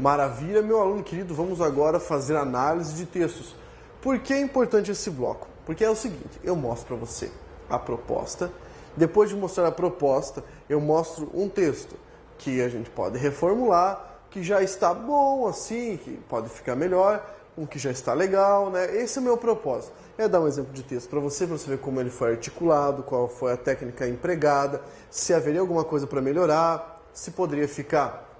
Maravilha, meu aluno querido, vamos agora fazer análise de textos. Por que é importante esse bloco? Porque é o seguinte, eu mostro para você a proposta, depois de mostrar a proposta, eu mostro um texto que a gente pode reformular, que já está bom assim, que pode ficar melhor, um que já está legal, né? Esse é o meu propósito. É dar um exemplo de texto para você ver como ele foi articulado, qual foi a técnica empregada, se haveria alguma coisa para melhorar, se poderia ficar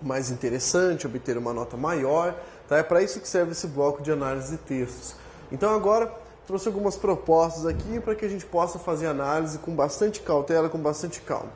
mais interessante, obter uma nota maior, tá? É para isso que serve esse bloco de análise de textos. Então agora trouxe algumas propostas aqui para que a gente possa fazer análise com bastante cautela, com bastante calma.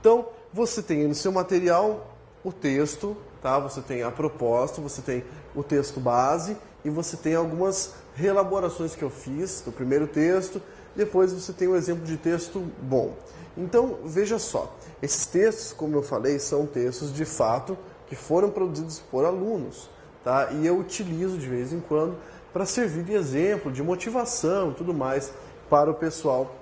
Então, você tem aí no seu material o texto, tá? Você tem a proposta, você tem o texto base e você tem algumas reelaborações que eu fiz do primeiro texto, depois você tem um exemplo de texto bom. Então, veja só, esses textos, como eu falei, são textos de fato que foram produzidos por alunos, tá? E eu utilizo de vez em quando para servir de exemplo, de motivação e tudo mais para o pessoal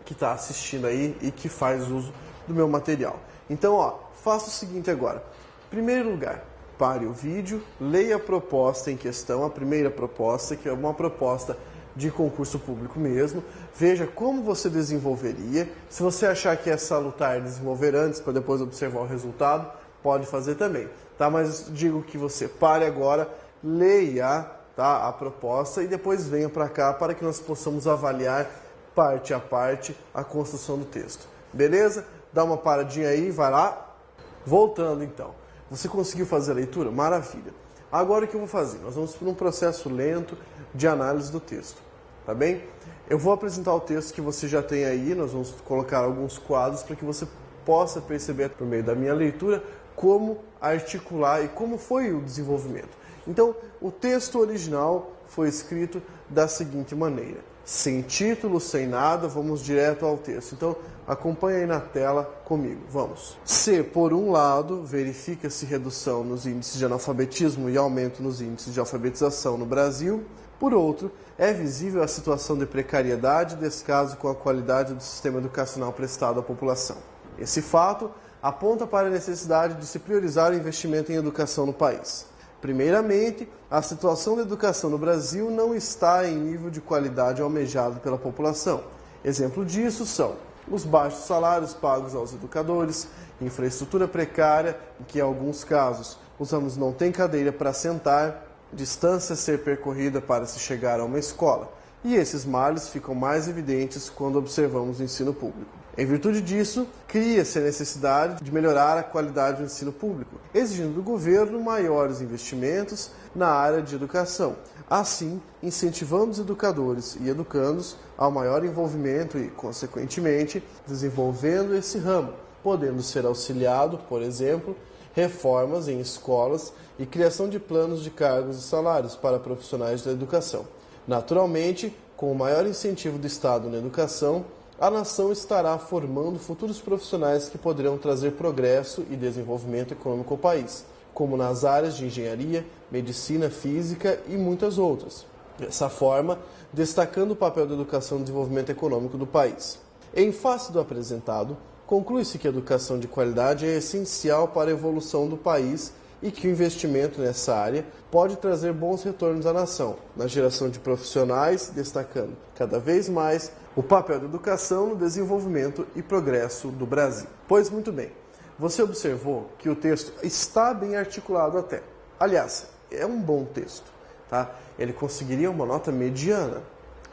que está assistindo aí e que faz uso do meu material. Então, ó, faça o seguinte agora. Em primeiro lugar, pare o vídeo, leia a proposta em questão, a primeira proposta, que é uma proposta de concurso público mesmo. Veja como você desenvolveria. Se você achar que é salutar desenvolver antes para depois observar o resultado, pode fazer também, tá? Mas digo que você pare agora, leia, tá, a proposta e depois venha para cá para que nós possamos avaliar parte a parte a construção do texto. Beleza? Dá uma paradinha aí, vai lá. Voltando então. Você conseguiu fazer a leitura? Maravilha. Agora o que eu vou fazer? Nós vamos para um processo lento de análise do texto, tá bem? Eu vou apresentar o texto que você já tem aí, nós vamos colocar alguns quadros para que você possa perceber por meio da minha leitura como articular e como foi o desenvolvimento. Então, o texto original foi escrito da seguinte maneira. Sem título, sem nada, vamos direto ao texto. Então, acompanhe aí na tela comigo. Vamos. Se, por um lado, verifica-se redução nos índices de analfabetismo e aumento nos índices de alfabetização no Brasil, por outro, é visível a situação de precariedade e descaso com a qualidade do sistema educacional prestado à população. Esse fato aponta para a necessidade de se priorizar o investimento em educação no país. Primeiramente, a situação da educação no Brasil não está em nível de qualidade almejado pela população. Exemplo disso são os baixos salários pagos aos educadores, infraestrutura precária, em que em alguns casos os alunos não têm cadeira para sentar, distância a ser percorrida para se chegar a uma escola. E esses males ficam mais evidentes quando observamos o ensino público. Em virtude disso, cria-se a necessidade de melhorar a qualidade do ensino público, exigindo do governo maiores investimentos na área de educação. Assim, incentivando os educadores e educandos ao maior envolvimento e, consequentemente, desenvolvendo esse ramo, podendo ser auxiliado, por exemplo, reformas em escolas e criação de planos de cargos e salários para profissionais da educação. Naturalmente, com o maior incentivo do Estado na educação, a nação estará formando futuros profissionais que poderão trazer progresso e desenvolvimento econômico ao país, como nas áreas de engenharia, medicina, física e muitas outras. Dessa forma, destacando o papel da educação no desenvolvimento econômico do país. Em face do apresentado, conclui-se que a educação de qualidade é essencial para a evolução do país e que o investimento nessa área pode trazer bons retornos à nação, na geração de profissionais, destacando cada vez mais o papel da educação no desenvolvimento e progresso do Brasil. Pois muito bem, você observou que o texto está bem articulado até. Aliás, é um bom texto, tá? Ele conseguiria uma nota mediana.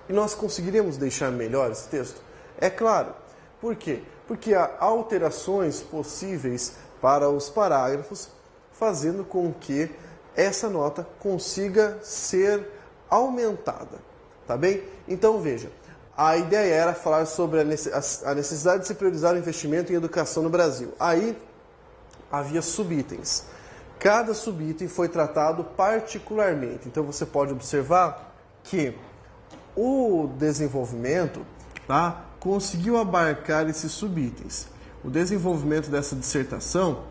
E nós conseguiríamos deixar melhor esse texto? É claro. Por quê? Porque há alterações possíveis para os parágrafos, fazendo com que essa nota consiga ser aumentada, tá bem? Então veja, a ideia era falar sobre a necessidade de se priorizar o investimento em educação no Brasil. Aí havia subitens. Cada subitem foi tratado particularmente. Então você pode observar que o desenvolvimento, tá, conseguiu abarcar esses subitens. O desenvolvimento dessa dissertação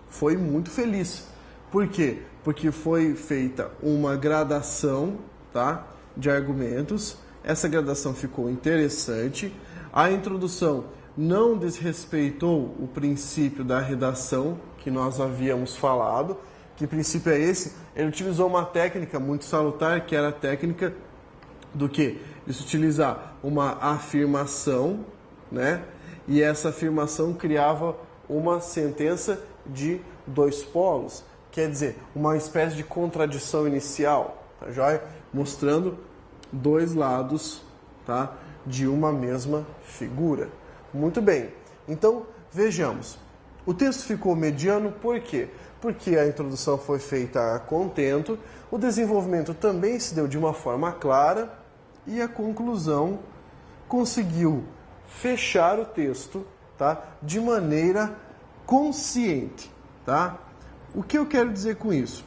foi muito feliz. Por quê? Porque foi feita uma gradação, tá, de argumentos. Essa gradação ficou interessante. A introdução não desrespeitou o princípio da redação que nós havíamos falado. Que princípio é esse? Ele utilizou uma técnica muito salutar, que era a técnica do quê? De se utilizar uma afirmação, né? E essa afirmação criava uma sentença de dois polos, quer dizer, uma espécie de contradição inicial, tá joia? Mostrando dois lados, tá? De uma mesma figura. Muito bem, então vejamos. O texto ficou mediano por quê? Porque a introdução foi feita a contento, o desenvolvimento também se deu de uma forma clara e a conclusão conseguiu fechar o texto, tá? De maneira consciente, tá? O que eu quero dizer com isso?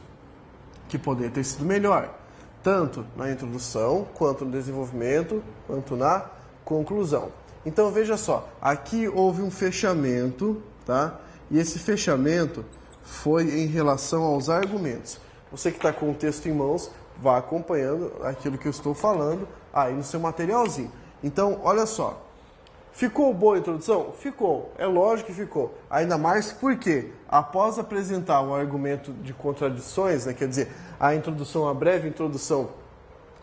Que poderia ter sido melhor, tanto na introdução, quanto no desenvolvimento, quanto na conclusão. Então veja só, aqui houve um fechamento, tá? E esse fechamento foi em relação aos argumentos. Você que está com o texto em mãos, vá acompanhando aquilo que eu estou falando aí no seu materialzinho. Então, olha só. Ficou boa a introdução? Ficou. É lógico que ficou. Ainda mais porque, após apresentar um argumento de contradições, né, quer dizer, a introdução, a breve introdução,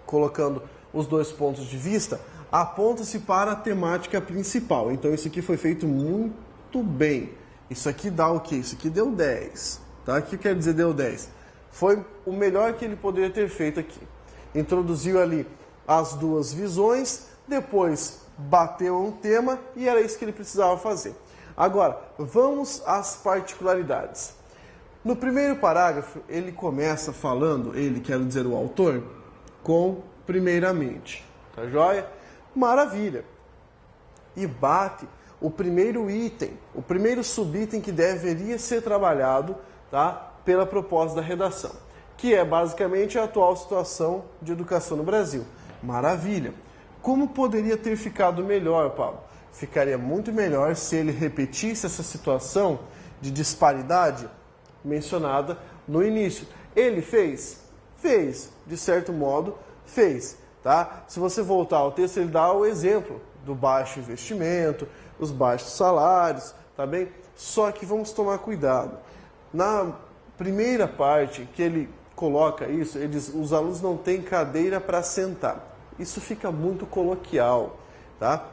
colocando os dois pontos de vista, aponta-se para a temática principal. Então, isso aqui foi feito muito bem. Isso aqui dá o quê? Isso aqui deu 10. Tá? O que quer dizer deu 10? Foi o melhor que ele poderia ter feito aqui. Introduziu ali as duas visões, depois bateu um tema e era isso que ele precisava fazer. Agora, vamos às particularidades. No primeiro parágrafo, ele começa falando, ele, quero dizer, o autor, com primeiramente. Tá joia? Maravilha! E bate o primeiro item, o primeiro subitem que deveria ser trabalhado, tá, pela proposta da redação, que é basicamente a atual situação de educação no Brasil. Maravilha! Como poderia ter ficado melhor, Pablo? Ficaria muito melhor se ele repetisse essa situação de disparidade mencionada no início. Ele fez? Fez. De certo modo, fez. Tá? Se você voltar ao texto, ele dá o exemplo do baixo investimento, os baixos salários, tá bem? Só que vamos tomar cuidado. Na primeira parte que ele coloca isso, ele diz, os alunos não têm cadeira para sentar. Isso fica muito coloquial, tá?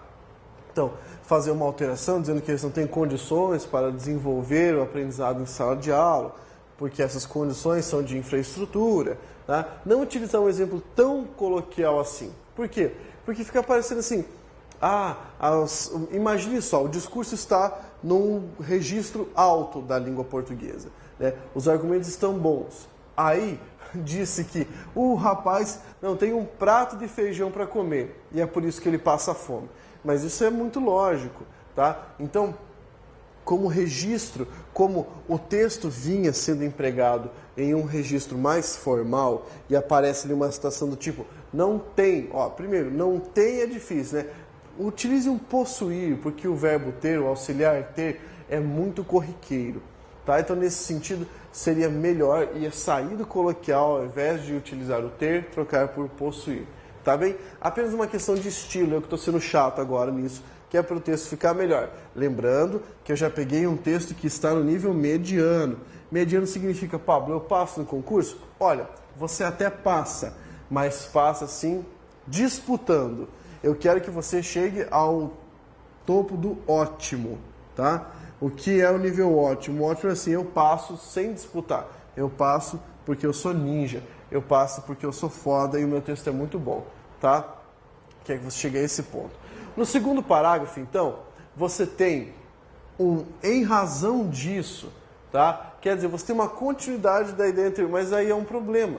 Então, fazer uma alteração dizendo que eles não têm condições para desenvolver o aprendizado em sala de aula, porque essas condições são de infraestrutura, tá? Não utilizar um exemplo tão coloquial assim. Por quê? Porque fica parecendo assim, imagine só, o discurso está num registro alto da língua portuguesa, né? Os argumentos estão bons. Aí disse que o rapaz não tem um prato de feijão para comer e é por isso que ele passa fome. Mas isso é muito lógico, tá? Então, como registro, como o texto vinha sendo empregado em um registro mais formal e aparece ali uma citação do tipo, não tem, primeiro, não tem é difícil, né? Utilize um possuir, porque o verbo ter, o auxiliar ter, é muito corriqueiro. Tá? Então, nesse sentido, seria melhor ia sair do coloquial, ao invés de utilizar o ter, trocar por possuir. Tá bem? Apenas uma questão de estilo, eu que estou sendo chato agora nisso, que é para o texto ficar melhor. Lembrando que eu já peguei um texto que está no nível mediano. Mediano significa, Pablo, eu passo no concurso? Olha, você até passa, mas passa assim, disputando. Eu quero que você chegue ao topo do ótimo, tá? O que é o nível ótimo? O ótimo é assim, eu passo sem disputar. Eu passo porque eu sou ninja. Eu passo porque eu sou foda e o meu texto é muito bom, tá? Quero que você chegue a esse ponto. No segundo parágrafo, então, você tem em razão disso, tá? Quer dizer, você tem uma continuidade da ideia anterior, mas aí é um problema.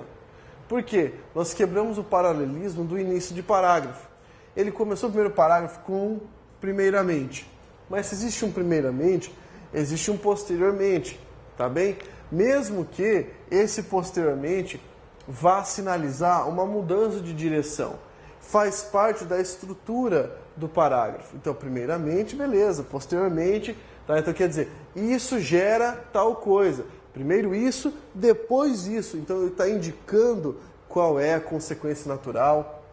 Por quê? Nós quebramos o paralelismo do início de parágrafo. Ele começou o primeiro parágrafo com primeiramente. Mas se existe um primeiramente, existe um posteriormente, tá bem? Mesmo que esse posteriormente vá sinalizar uma mudança de direção. Faz parte da estrutura do parágrafo. Então, primeiramente, beleza. Posteriormente, tá? Então, quer dizer, isso gera tal coisa. Primeiro isso, depois isso. Então, ele está indicando qual é a consequência natural,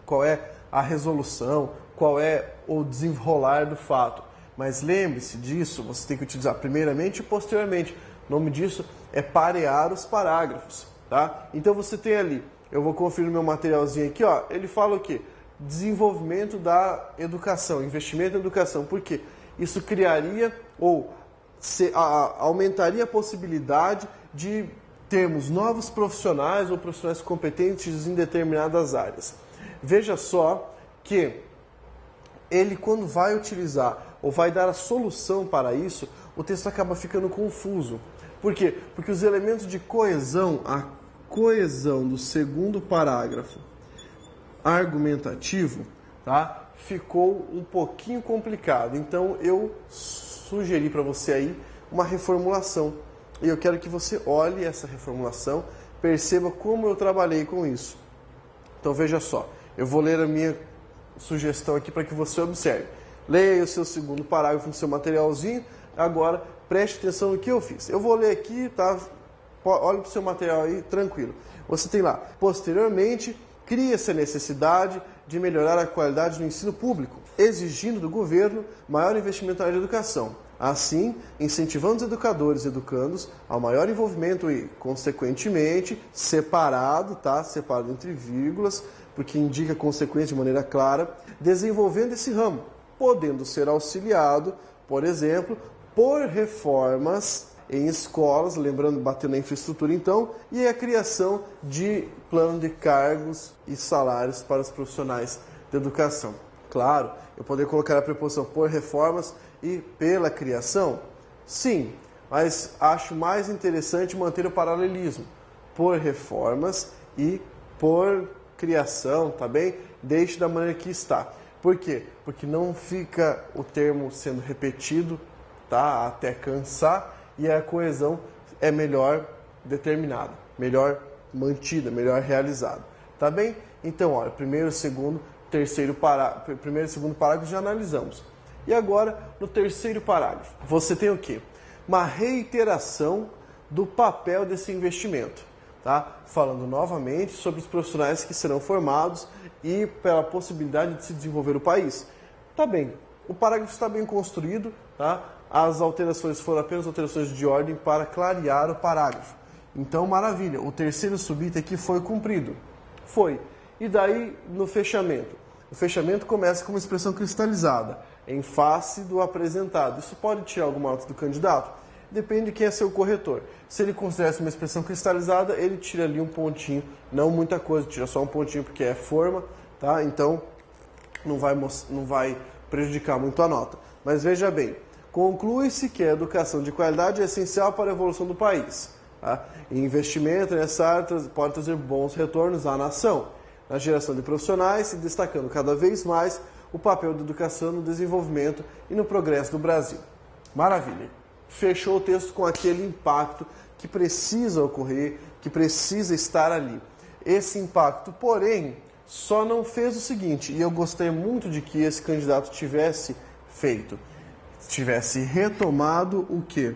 qual é a resolução, qual é o desenrolar do fato. Mas lembre-se disso, você tem que utilizar primeiramente e posteriormente. O nome disso é parear os parágrafos, tá? Então você tem ali, eu vou conferir meu materialzinho aqui, ó, ele fala o quê? Desenvolvimento da educação, investimento na educação. Por quê? Isso criaria ou aumentaria a possibilidade de termos novos profissionais ou profissionais competentes em determinadas áreas. Veja só que ele, quando vai utilizar ou vai dar a solução para isso, o texto acaba ficando confuso. Por quê? Porque os elementos de coesão, a coesão do segundo parágrafo argumentativo, tá? Ficou um pouquinho complicado. Então eu sugeri para você aí uma reformulação. E eu quero que você olhe essa reformulação, perceba como eu trabalhei com isso. Então veja só, eu vou ler a minha sugestão aqui para que você observe. Leia aí o seu segundo parágrafo no seu materialzinho. Agora preste atenção no que eu fiz. Eu vou ler aqui, tá? Olhe para o seu material aí, tranquilo. Você tem lá, posteriormente, cria-se a necessidade de melhorar a qualidade do ensino público, exigindo do governo maior investimento na área de educação. Assim, incentivando os educadores e educandos ao maior envolvimento e, consequentemente, separado, tá? Separado entre vírgulas, porque indica consequência de maneira clara, desenvolvendo esse ramo, podendo ser auxiliado, por exemplo, por reformas em escolas, lembrando, batendo na infraestrutura então, e a criação de plano de cargos e salários para os profissionais de educação. Claro, eu poderia colocar a preposição por reformas e pela criação? Sim, mas acho mais interessante manter o paralelismo. Por reformas e por criação, tá bem? Deixe da maneira que está. Por quê? Porque não fica o termo sendo repetido, tá? Até cansar, e a coesão é melhor determinada, melhor mantida, melhor realizada. Tá bem? Então, olha, primeiro, segundo, terceiro parágrafo, primeiro e segundo parágrafo já analisamos. E agora, no terceiro parágrafo, você tem o quê? Uma reiteração do papel desse investimento, tá? Falando novamente sobre os profissionais que serão formados e pela possibilidade de se desenvolver o país. Tá bem, o parágrafo está bem construído, tá? As alterações foram apenas alterações de ordem para clarear o parágrafo. Então, maravilha, o terceiro subitem aqui foi cumprido. Foi. E daí, no fechamento? O fechamento começa com uma expressão cristalizada, em face do apresentado. Isso pode tirar alguma nota do candidato? Depende de quem é seu corretor. Se ele considera uma expressão cristalizada, ele tira ali um pontinho, não muita coisa, tira só um pontinho porque é forma, tá? Então, não vai prejudicar muito a nota. Mas veja bem, conclui-se que a educação de qualidade é essencial para a evolução do país. Tá? E investimento nessa área pode trazer bons retornos à nação, na geração de profissionais e destacando cada vez mais o papel da educação no desenvolvimento e no progresso do Brasil. Maravilha! Fechou o texto com aquele impacto que precisa ocorrer, que precisa estar ali. Esse impacto, porém, só não fez o seguinte, e eu gostei muito de que esse candidato tivesse feito, tivesse retomado o quê?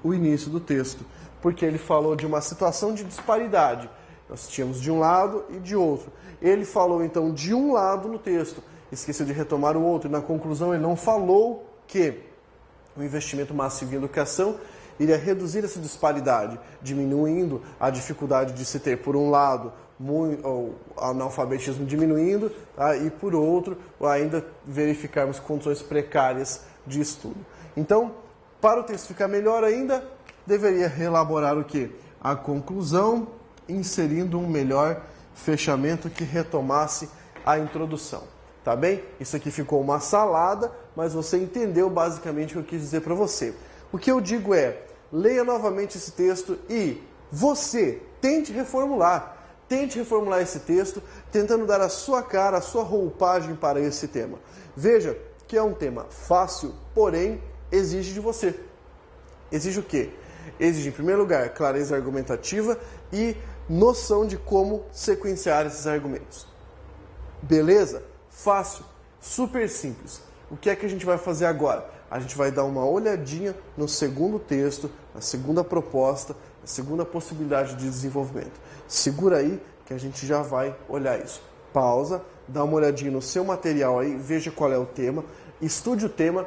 O início do texto, porque ele falou de uma situação de disparidade. Nós tínhamos de um lado e de outro. Ele falou então de um lado no texto, esqueceu de retomar o outro, e na conclusão ele não falou que o investimento massivo em educação iria reduzir essa disparidade, diminuindo a dificuldade de se ter, por um lado, o analfabetismo diminuindo, tá? E por outro, ainda verificarmos condições precárias de estudo. Então, para o texto ficar melhor ainda, deveria reelaborar o quê? A conclusão, inserindo um melhor fechamento que retomasse a introdução. Tá bem? Isso aqui ficou uma salada, mas você entendeu basicamente o que eu quis dizer para você. O que eu digo é, leia novamente esse texto e você tente reformular. Tente reformular esse texto, tentando dar a sua cara, a sua roupagem para esse tema. Veja que é um tema fácil, porém exige de você. Exige o quê? Exige, em primeiro lugar, clareza argumentativa e noção de como sequenciar esses argumentos. Beleza? Fácil, super simples. O que é que a gente vai fazer agora? A gente vai dar uma olhadinha no segundo texto, na segunda proposta, na segunda possibilidade de desenvolvimento. Segura aí que a gente já vai olhar isso. Pausa, dá uma olhadinha no seu material aí, veja qual é o tema, estude o tema,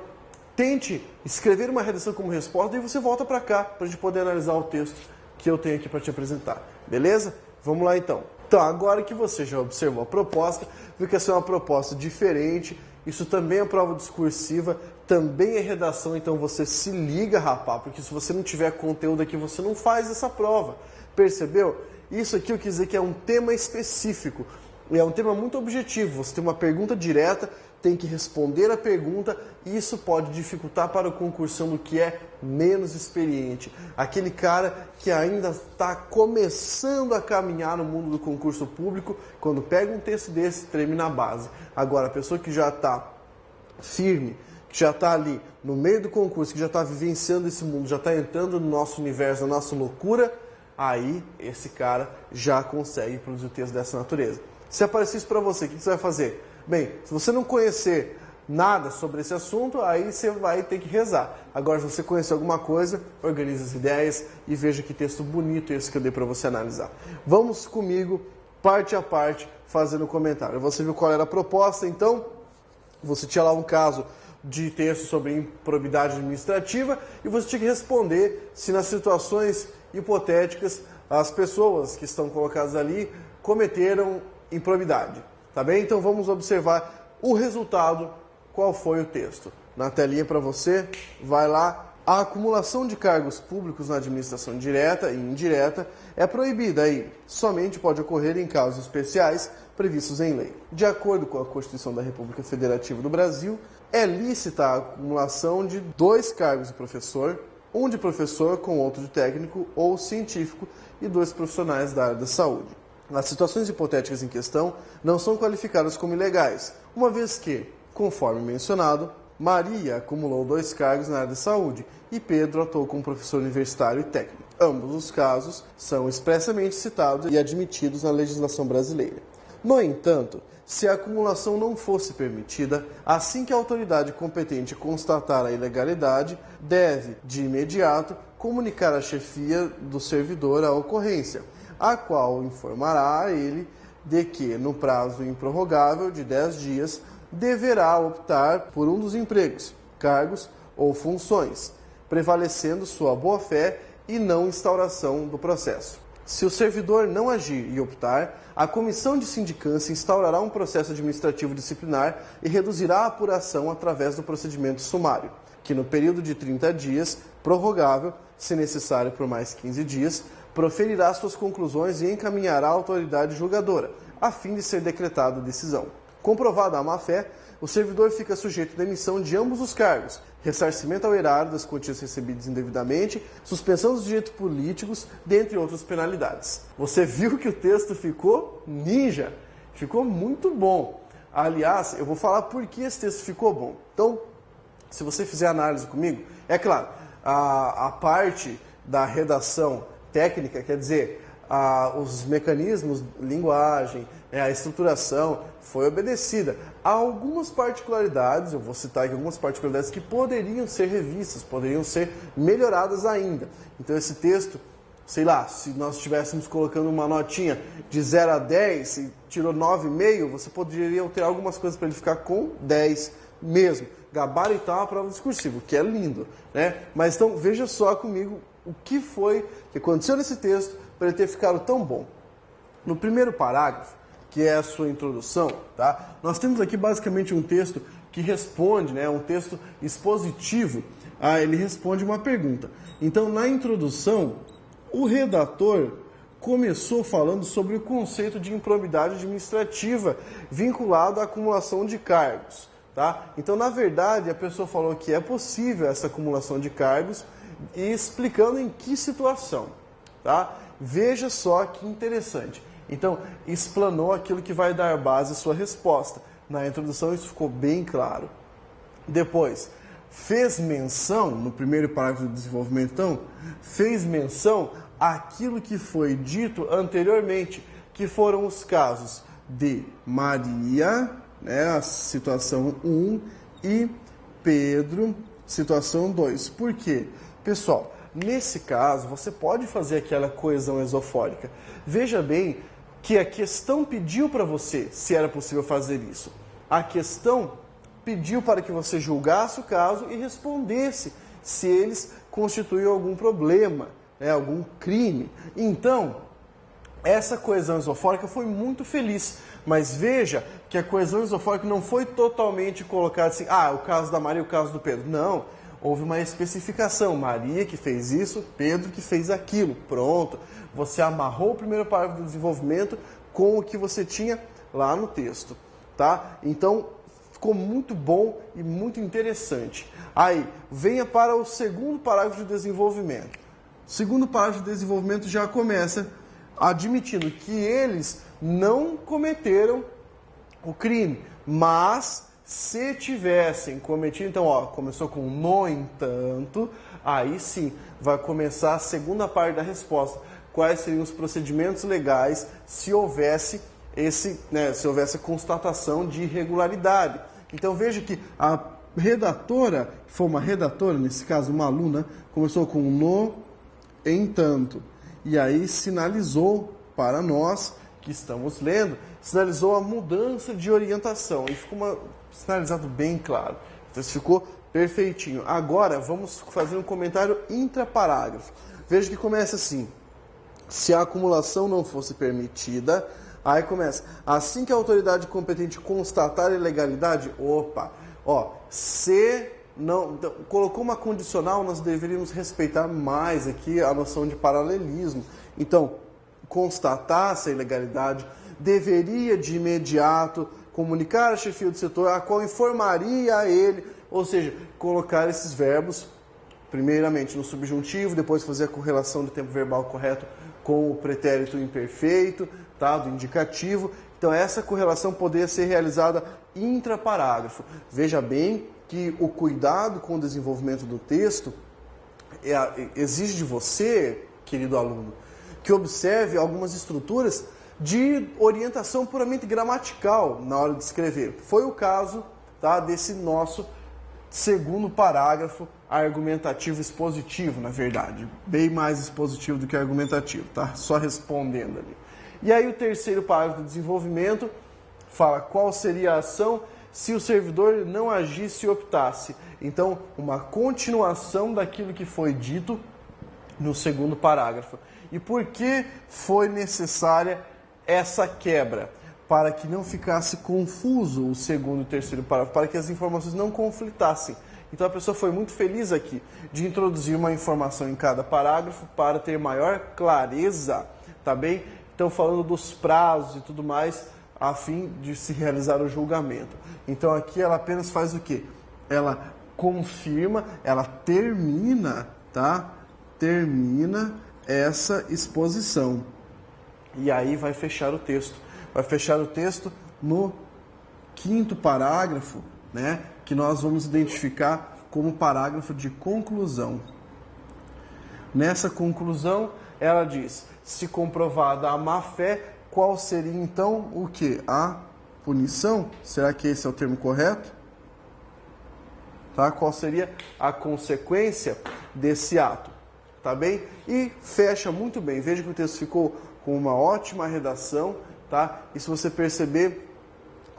tente escrever uma redação como resposta e você volta para cá para a gente poder analisar o texto que eu tenho aqui para te apresentar. Beleza? Vamos lá então. Então, agora que você já observou a proposta, viu que essa é uma proposta diferente, isso também é prova discursiva, também é redação, então você se liga, rapaz, porque se você não tiver conteúdo aqui, você não faz essa prova. Percebeu? Isso aqui eu quis dizer que é um tema específico, e é um tema muito objetivo. Você tem uma pergunta direta, tem que responder a pergunta, e isso pode dificultar para o concursando que é menos experiente. Aquele cara que ainda está começando a caminhar no mundo do concurso público, quando pega um texto desse, treme na base. Agora, a pessoa que já está firme, que já está ali no meio do concurso, que já está vivenciando esse mundo, já está entrando no nosso universo, na nossa loucura, aí esse cara já consegue produzir o texto dessa natureza. Se aparecer isso para você, o que você vai fazer? Bem, se você não conhecer nada sobre esse assunto, aí você vai ter que rezar. Agora, se você conhecer alguma coisa, organize as ideias e veja que texto bonito esse que eu dei para você analisar. Vamos comigo, parte a parte, fazendo comentário. Você viu qual era a proposta, então? Você tinha lá um caso de texto sobre improbidade administrativa e você tinha que responder se nas situações hipotéticas as pessoas que estão colocadas ali cometeram improbidade. Tá bem? Então vamos observar o resultado, qual foi o texto. Na telinha para você, vai lá. A acumulação de cargos públicos na administração direta e indireta é proibida e somente pode ocorrer em casos especiais previstos em lei. De acordo com a Constituição da República Federativa do Brasil, é lícita a acumulação de 2 cargos de professor, um de professor com outro de técnico ou científico e 2 profissionais da área da saúde. As situações hipotéticas em questão não são qualificadas como ilegais, uma vez que, conforme mencionado, Maria acumulou 2 cargos na área da saúde e Pedro atuou como professor universitário e técnico. Ambos os casos são expressamente citados e admitidos na legislação brasileira. No entanto, se a acumulação não fosse permitida, assim que a autoridade competente constatar a ilegalidade, deve, de imediato, comunicar à chefia do servidor a ocorrência, a qual informará a ele de que, no prazo improrrogável de 10 dias, deverá optar por um dos empregos, cargos ou funções, prevalecendo sua boa-fé e não instauração do processo. Se o servidor não agir e optar, a comissão de sindicância instaurará um processo administrativo disciplinar e reduzirá a apuração através do procedimento sumário, que no período de 30 dias, prorrogável, se necessário por mais 15 dias, proferirá suas conclusões e encaminhará à autoridade julgadora, a fim de ser decretada a decisão. Comprovada a má-fé, o servidor fica sujeito à demissão de ambos os cargos, ressarcimento ao erário das quantias recebidas indevidamente, suspensão dos direitos políticos, dentre outras penalidades. Você viu que o texto ficou ninja, ficou muito bom. Aliás, eu vou falar por que esse texto ficou bom. Então, se você fizer análise comigo, é claro, a parte da redação técnica, quer dizer, os mecanismos, linguagem, a estruturação foi obedecida. Há algumas particularidades, eu vou citar aqui algumas particularidades que poderiam ser revistas, poderiam ser melhoradas ainda. Então esse texto, sei lá, se nós estivéssemos colocando uma notinha de 0 a 10 e tirou 9,5, você poderia alterar algumas coisas para ele ficar com 10 mesmo. Gabaritar a prova discursiva, o que é lindo, né? Mas então veja só comigo o que foi que aconteceu nesse texto para ele ter ficado tão bom. No primeiro parágrafo, que é a sua introdução, tá? Nós temos aqui basicamente um texto que responde, né, um texto expositivo, ele responde uma pergunta. Então, na introdução, o redator começou falando sobre o conceito de improbidade administrativa vinculado à acumulação de cargos, tá? Então, na verdade, a pessoa falou que é possível essa acumulação de cargos e explicando em que situação, tá? Veja só que interessante. Então, explanou aquilo que vai dar base à sua resposta. Na introdução isso ficou bem claro. Depois, fez menção, no primeiro parágrafo do desenvolvimento, então, fez menção àquilo que foi dito anteriormente, que foram os casos de Maria, né, a situação 1, e Pedro, situação 2. Por quê? Pessoal, nesse caso, você pode fazer aquela coesão esofórica. Veja bem que a questão pediu para você se era possível fazer isso. A questão pediu para que você julgasse o caso e respondesse se eles constituíam algum problema, né, algum crime. Então, essa coesão isofórica foi muito feliz, mas veja que a coesão isofórica não foi totalmente colocada assim, o caso da Maria e o caso do Pedro. Não, houve uma especificação, Maria que fez isso, Pedro que fez aquilo. Pronto, você amarrou o primeiro parágrafo do desenvolvimento com o que você tinha lá no texto, tá? Então, ficou muito bom e muito interessante. Aí, venha para o segundo parágrafo de desenvolvimento. O segundo parágrafo de desenvolvimento já começa admitindo que eles não cometeram o crime, mas se tivessem cometido, então, começou com no entanto, aí sim vai começar a segunda parte da resposta. Quais seriam os procedimentos legais se houvesse se houvesse a constatação de irregularidade. Então veja que a redatora, que foi uma redatora, nesse caso uma aluna, começou com no entanto, e aí sinalizou para nós que estamos lendo, sinalizou a mudança de orientação, e ficou sinalizado bem claro. Então isso ficou perfeitinho. Agora vamos fazer um comentário intraparágrafo. Veja que começa assim: se a acumulação não fosse permitida, aí começa, assim que a autoridade competente constatar a ilegalidade, se não, então, colocou uma condicional, nós deveríamos respeitar mais aqui a noção de paralelismo. Então, constatar essa ilegalidade, deveria de imediato comunicar a chefia do setor, a qual informaria a ele, ou seja, colocar esses verbos, primeiramente no subjuntivo, depois fazer a correlação do tempo verbal correto com o pretérito imperfeito, tá, do indicativo. Então essa correlação poderia ser realizada intraparágrafo. Veja bem que o cuidado com o desenvolvimento do texto exige de você, querido aluno, que observe algumas estruturas de orientação puramente gramatical na hora de escrever. Foi o caso, tá, desse nosso segundo parágrafo argumentativo expositivo, na verdade. Bem mais expositivo do que argumentativo, tá? Só respondendo ali. E aí o terceiro parágrafo do desenvolvimento fala qual seria a ação se o servidor não agisse e optasse. Então, uma continuação daquilo que foi dito no segundo parágrafo. E por que foi necessária essa quebra? Para que não ficasse confuso o segundo e o terceiro parágrafo, para que as informações não conflitassem. Então a pessoa foi muito feliz aqui de introduzir uma informação em cada parágrafo para ter maior clareza, tá bem? Então falando dos prazos e tudo mais, a fim de se realizar o julgamento. Então aqui ela apenas faz o quê? Ela confirma, ela termina, tá? Termina essa exposição. E aí vai fechar o texto. Vai fechar o texto no quinto parágrafo, né? Que nós vamos identificar como parágrafo de conclusão. Nessa conclusão, ela diz: se comprovada a má-fé, qual seria então o que? A punição? Será que esse é o termo correto? Tá? Qual seria a consequência desse ato? Tá bem? E fecha muito bem. Veja que o texto ficou com uma ótima redação, tá? E se você perceber,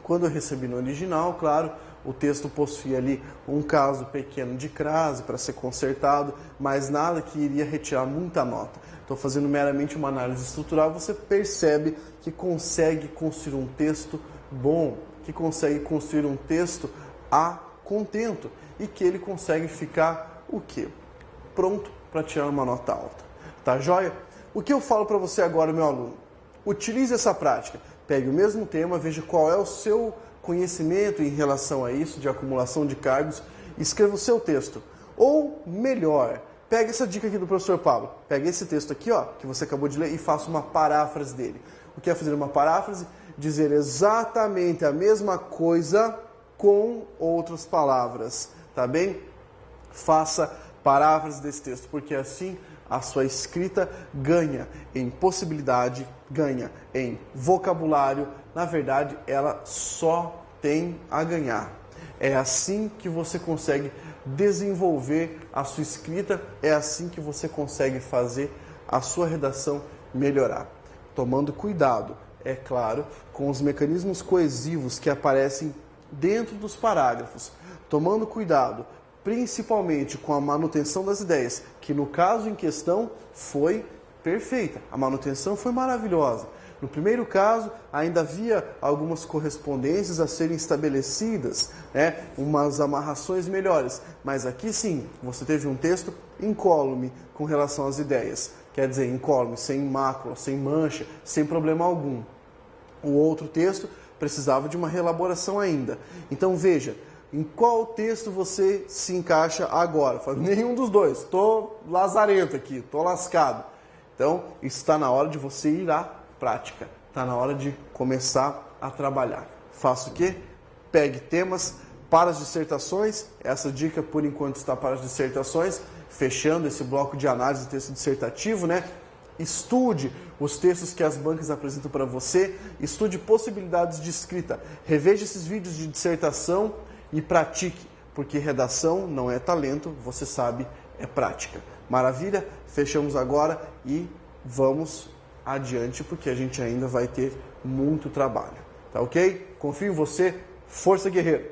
quando eu recebi no original, claro, o texto possuía ali um caso pequeno de crase para ser consertado, mas nada que iria retirar muita nota. Estou fazendo meramente uma análise estrutural, você percebe que consegue construir um texto bom, que consegue construir um texto a contento e que ele consegue ficar o quê? Pronto para tirar uma nota alta. Tá joia? O que eu falo para você agora, meu aluno? Utilize essa prática. Pegue o mesmo tema, veja qual é o seu conhecimento em relação a isso, de acumulação de cargos, e escreva o seu texto. Ou, melhor, pegue essa dica aqui do professor Pablo. Pegue esse texto aqui, que você acabou de ler, e faça uma paráfrase dele. O que é fazer uma paráfrase? Dizer exatamente a mesma coisa com outras palavras, tá bem? Faça paráfrase desse texto, porque assim a sua escrita ganha em possibilidade, ganha em vocabulário. Na verdade, ela só tem a ganhar. É assim que você consegue desenvolver a sua escrita, é assim que você consegue fazer a sua redação melhorar. Tomando cuidado, é claro, com os mecanismos coesivos que aparecem dentro dos parágrafos, tomando cuidado principalmente com a manutenção das ideias, que no caso em questão foi perfeita, a manutenção foi maravilhosa. No primeiro caso, ainda havia algumas correspondências a serem estabelecidas, umas amarrações melhores, mas aqui sim, você teve um texto incólume com relação às ideias, quer dizer, incólume, sem mácula, sem mancha, sem problema algum. O outro texto precisava de uma reelaboração ainda. Então veja, em qual texto você se encaixa agora? Nenhum dos dois, estou lazarento aqui, estou lascado. Então, está na hora de você ir à prática, está na hora de começar a trabalhar. Faça o quê? Pegue temas para as dissertações, essa dica por enquanto está para as dissertações, fechando esse bloco de análise de texto dissertativo, Estude os textos que as bancas apresentam para você, estude possibilidades de escrita, reveja esses vídeos de dissertação e pratique, porque redação não é talento, você sabe, é prática. Maravilha? Fechamos agora e vamos adiante, porque a gente ainda vai ter muito trabalho. Tá ok? Confio em você. Força, guerreiro!